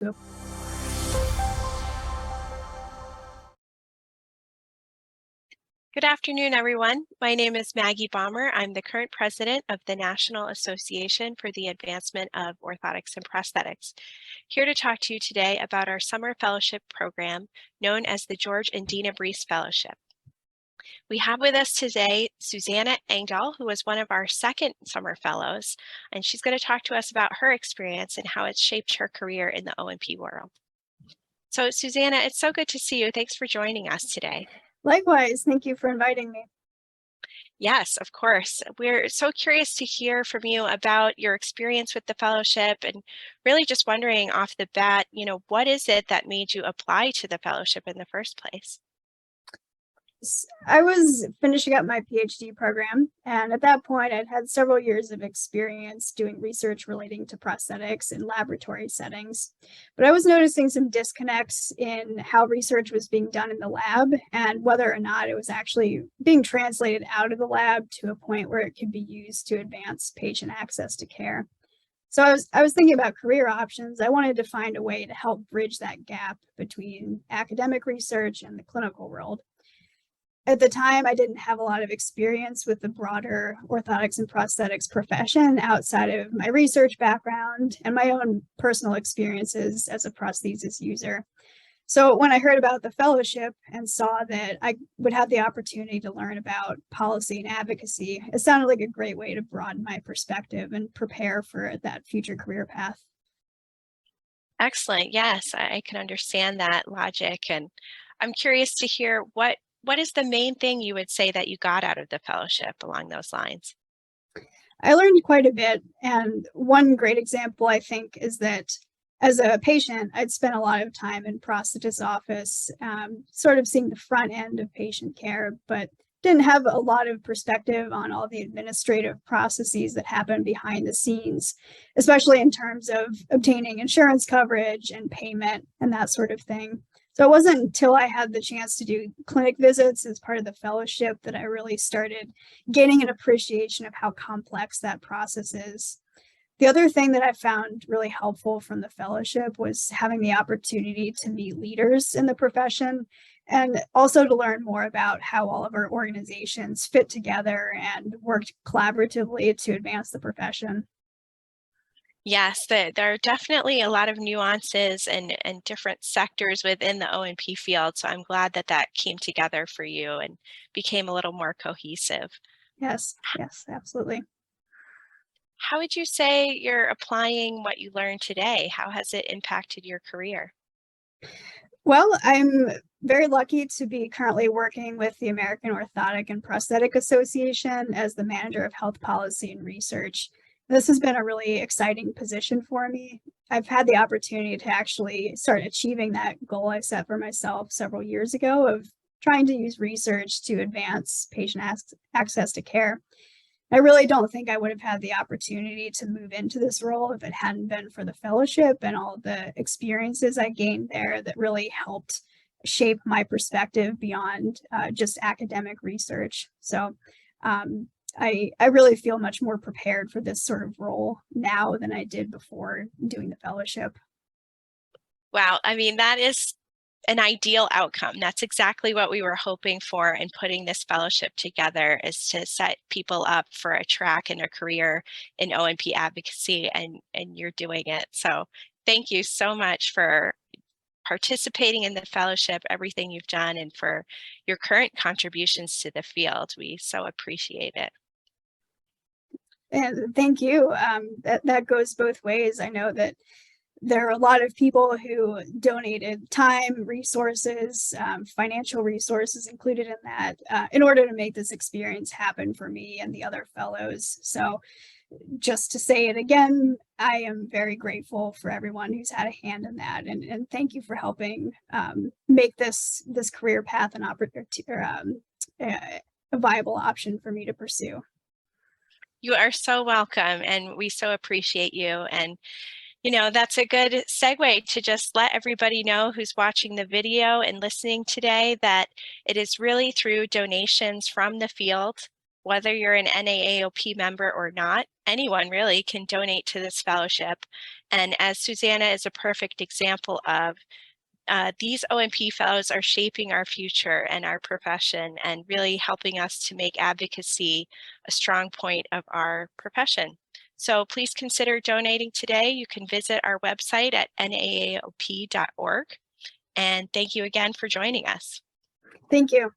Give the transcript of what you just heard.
Good afternoon, everyone. My name is Maggie Baumer. I'm the current president of the National Association for the Advancement of Orthotics and Prosthetics. Here to talk to you today about our summer fellowship program known as the George and Dina Brees Fellowship. We have with us today Susannah Engdahl, who was one of our second summer fellows, and she's going to talk to us about her experience and how it's shaped her career in the O&P world. So Susannah, it's so good to see you. Thanks for joining us today. Likewise, thank you for inviting me. Yes, of course. We're so curious to hear from you about your experience with the fellowship and really just wondering off the bat, what is it that made you apply to the fellowship in the first place? I was finishing up my PhD program, and at that point, I'd had several years of experience doing research relating to prosthetics in laboratory settings. But I was noticing some disconnects in how research was being done in the lab and whether or not it was actually being translated out of the lab to a point where it could be used to advance patient access to care. So I was thinking about career options. I wanted to find a way to help bridge that gap between academic research and the clinical world. At the time, I didn't have a lot of experience with the broader orthotics and prosthetics profession outside of my research background and my own personal experiences as a prosthesis user. So when I heard about the fellowship and saw that I would have the opportunity to learn about policy and advocacy, it sounded like a great way to broaden my perspective and prepare for that future career path. Excellent. Yes, I can understand that logic. And I'm curious to hear what is the main thing you would say that you got out of the fellowship along those lines? I learned quite a bit. And one great example, I think, is that as a patient, I'd spent a lot of time in prosthetist office, sort of seeing the front end of patient care, but didn't have a lot of perspective on all the administrative processes that happen behind the scenes, especially in terms of obtaining insurance coverage and payment and that sort of thing. So it wasn't until I had the chance to do clinic visits as part of the fellowship that I really started gaining an appreciation of how complex that process is. The other thing that I found really helpful from the fellowship was having the opportunity to meet leaders in the profession and also to learn more about how all of our organizations fit together and worked collaboratively to advance the profession. Yes, there are definitely a lot of nuances and different sectors within the O&P field. So I'm glad that that came together for you and became a little more cohesive. Yes, yes, absolutely. How would you say you're applying what you learned today? How has it impacted your career? Well, I'm very lucky to be currently working with the American Orthotic and Prosthetic Association as the manager of health policy and research. This has been a really exciting position for me. I've had the opportunity to actually start achieving that goal I set for myself several years ago of trying to use research to advance patient access to care. I really don't think I would have had the opportunity to move into this role if it hadn't been for the fellowship and all the experiences I gained there that really helped shape my perspective beyond just academic research. So I really feel much more prepared for this sort of role now than I did before doing the fellowship. Wow, I mean, that is an ideal outcome. That's exactly what we were hoping for in putting this fellowship together, is to set people up for a track and a career in O&P advocacy, and you're doing it. So thank you so much for participating in the fellowship, everything you've done, and for your current contributions to the field. We so appreciate it. And thank you. That goes both ways. I know that there are a lot of people who donated time, resources, financial resources included in that, in order to make this experience happen for me and the other fellows. So just to say it again, I am very grateful for everyone who's had a hand in that. And thank you for helping make this career path an opportunity, a viable option for me to pursue. You are so welcome, and we so appreciate you. And that's a good segue to just let everybody know who's watching the video and listening today that it is really through donations from the field Whether you're an NAAOP member or not, anyone really can donate to this fellowship. And as Susannah is a perfect example of, these OMP fellows are shaping our future and our profession and really helping us to make advocacy a strong point of our profession. So please consider donating today. You can visit our website at naaop.org. And thank you again for joining us. Thank you.